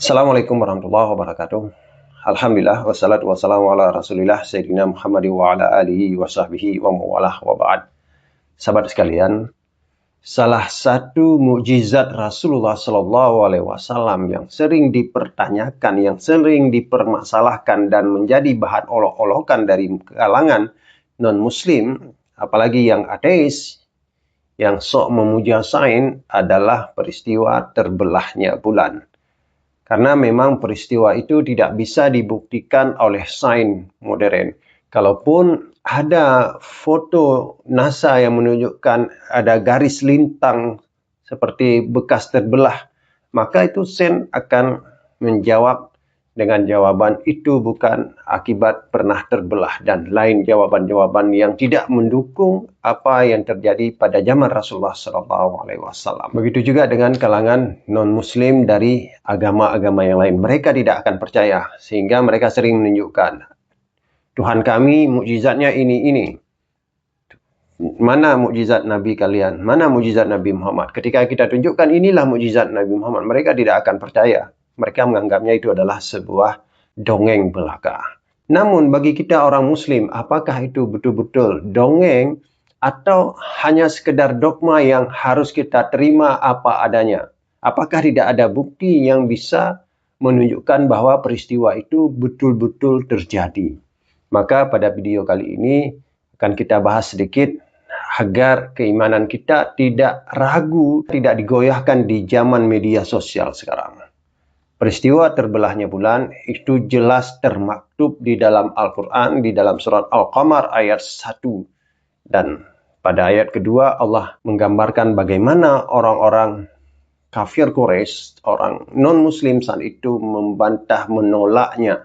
Assalamualaikum warahmatullahi wabarakatuh. Alhamdulillah wassalatu wassalamu ala Rasulillah Sayyidina Muhammad wa ala alihi wa sahbihi wa mawalah wa ba'd. Sahabat sekalian, salah satu mukjizat Rasulullah Shallallahu Alaihi Wasallam yang sering dipertanyakan, yang sering dipermasalahkan dan menjadi bahan olok-olokan dari kalangan non-Muslim, apalagi yang ateis, yang sok memuja sains adalah peristiwa terbelahnya bulan. Karena memang peristiwa itu tidak bisa dibuktikan oleh sains modern. Kalaupun ada foto NASA yang menunjukkan ada garis lintang seperti bekas terbelah, maka itu sains akan menjawab dengan jawaban itu bukan akibat pernah terbelah dan lain jawaban-jawaban yang tidak mendukung apa yang terjadi pada zaman Rasulullah SAW. Begitu juga dengan kalangan non-Muslim dari agama-agama yang lain. Mereka tidak akan percaya sehingga mereka sering menunjukkan Tuhan kami mukjizatnya ini. Mana mukjizat Nabi kalian? Mana mukjizat Nabi Muhammad? Ketika kita tunjukkan inilah mukjizat Nabi Muhammad, mereka tidak akan percaya. Mereka menganggapnya itu adalah sebuah dongeng belaka. Namun bagi kita orang Muslim, apakah itu betul-betul dongeng atau hanya sekedar dogma yang harus kita terima apa adanya? Apakah tidak ada bukti yang bisa menunjukkan bahwa peristiwa itu betul-betul terjadi? Maka pada video kali ini akan kita bahas sedikit agar keimanan kita tidak ragu, tidak digoyahkan di zaman media sosial sekarang. Peristiwa terbelahnya bulan itu jelas termaktub di dalam Al-Quran, di dalam surat Al-Qamar ayat 1. Dan pada ayat kedua Allah menggambarkan bagaimana orang-orang kafir Quraisy, orang non-muslim saat itu membantah, menolaknya.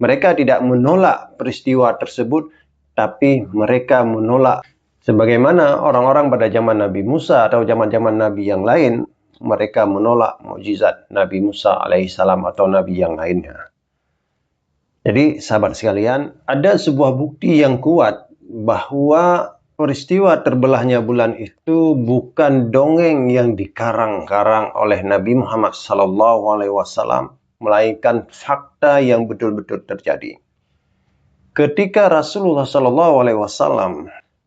Mereka tidak menolak peristiwa tersebut, tapi mereka menolak sebagaimana orang-orang pada zaman Nabi Musa atau zaman-zaman Nabi yang lain, mereka menolak mukjizat Nabi Musa alaihissalam atau Nabi yang lainnya. Jadi sahabat sekalian, ada sebuah bukti yang kuat bahwa peristiwa terbelahnya bulan itu bukan dongeng yang dikarang-karang oleh Nabi Muhammad SAW, melainkan fakta yang betul-betul terjadi. Ketika Rasulullah SAW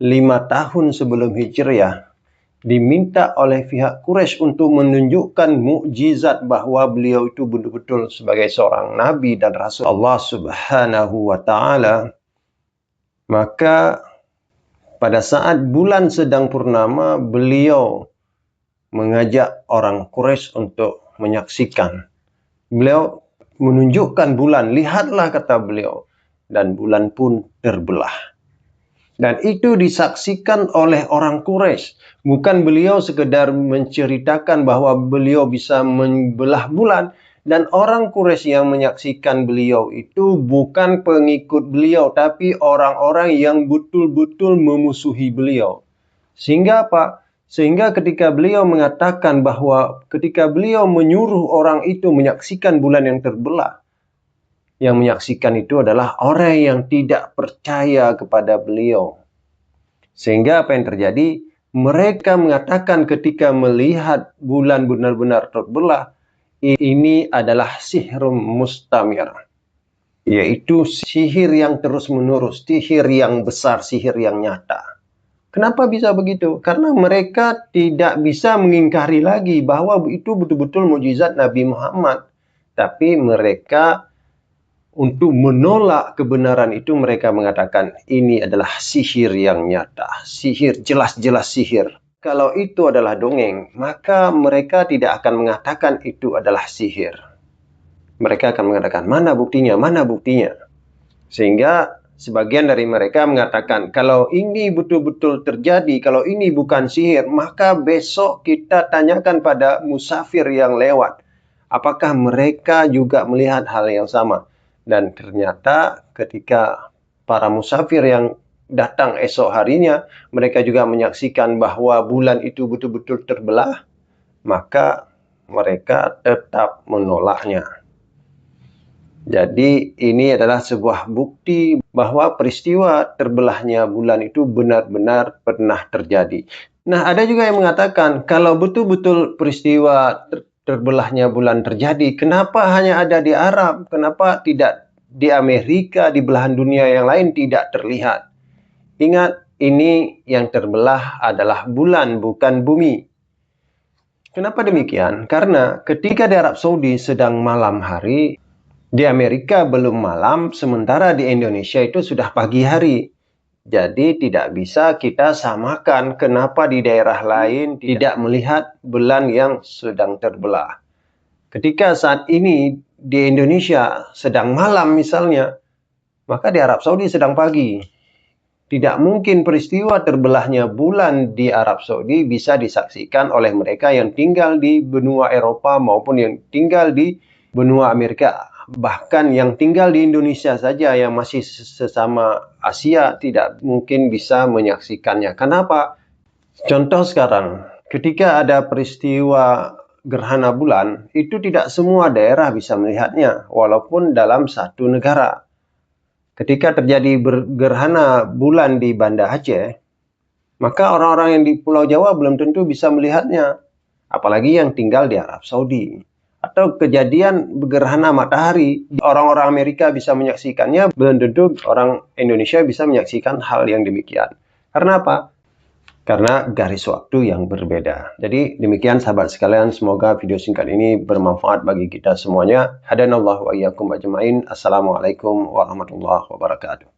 5 tahun sebelum Hijriah diminta oleh pihak Quraisy untuk menunjukkan mukjizat bahwa beliau itu betul-betul sebagai seorang nabi dan rasul Allah Subhanahu wa taala, maka pada saat bulan sedang purnama beliau mengajak orang Quraisy untuk menyaksikan. Beliau menunjukkan bulan, lihatlah kata beliau, dan bulan pun terbelah. Dan itu disaksikan oleh orang Quraisy. Bukan beliau sekedar menceritakan bahwa beliau bisa membelah bulan. Dan orang Quraisy yang menyaksikan beliau itu bukan pengikut beliau, tapi orang-orang yang betul-betul memusuhi beliau. Sehingga apa? Sehingga ketika beliau mengatakan bahwa ketika beliau menyuruh orang itu menyaksikan bulan yang terbelah, yang menyaksikan itu adalah orang yang tidak percaya kepada beliau. Sehingga apa yang terjadi? Mereka mengatakan ketika melihat bulan benar-benar terbelah, ini adalah sihrum mustamir. Yaitu sihir yang terus-menerus, sihir yang besar, sihir yang nyata. Kenapa bisa begitu? Karena mereka tidak bisa mengingkari lagi bahwa itu betul-betul mukjizat Nabi Muhammad. Tapi mereka untuk menolak kebenaran itu mereka mengatakan ini adalah sihir yang nyata. Sihir, jelas-jelas sihir. Kalau itu adalah dongeng, maka mereka tidak akan mengatakan itu adalah sihir. Mereka akan mengatakan mana buktinya, mana buktinya. Sehingga sebagian dari mereka mengatakan kalau ini betul-betul terjadi, kalau ini bukan sihir, maka besok kita tanyakan pada musafir yang lewat. Apakah mereka juga melihat hal yang sama? Dan ternyata ketika para musafir yang datang esok harinya, mereka juga menyaksikan bahwa bulan itu betul-betul terbelah, maka mereka tetap menolaknya. Jadi ini adalah sebuah bukti bahwa peristiwa terbelahnya bulan itu benar-benar pernah terjadi. Nah, ada juga yang mengatakan kalau betul-betul peristiwa terbelahnya bulan terjadi, kenapa hanya ada di Arab? Kenapa tidak di Amerika, di belahan dunia yang lain tidak terlihat? Ingat, ini yang terbelah adalah bulan, bukan bumi. Kenapa demikian? Karena ketika di Arab Saudi sedang malam hari, di Amerika belum malam, sementara di Indonesia itu sudah pagi hari. Jadi tidak bisa kita samakan kenapa di daerah lain tidak melihat bulan yang sedang terbelah. Ketika saat ini di Indonesia sedang malam misalnya, maka di Arab Saudi sedang pagi. Tidak mungkin peristiwa terbelahnya bulan di Arab Saudi bisa disaksikan oleh mereka yang tinggal di benua Eropa maupun yang tinggal di benua Amerika. Bahkan yang tinggal di Indonesia saja yang masih sesama Asia tidak mungkin bisa menyaksikannya. Kenapa? Contoh sekarang, ketika ada peristiwa gerhana bulan, itu tidak semua daerah bisa melihatnya, walaupun dalam satu negara. Ketika terjadi gerhana bulan di Banda Aceh, maka orang-orang yang di Pulau Jawa belum tentu bisa melihatnya, apalagi yang tinggal di Arab Saudi. Atau kejadian gerhana matahari, orang-orang Amerika bisa menyaksikannya, belum tentu orang Indonesia bisa menyaksikan hal yang demikian. Karena apa? Karena garis waktu yang berbeda. Jadi demikian sahabat sekalian, semoga video singkat ini bermanfaat bagi kita semuanya. Hadanallahu wa iyyakum ajmain. Assalamualaikum warahmatullahi wabarakatuh.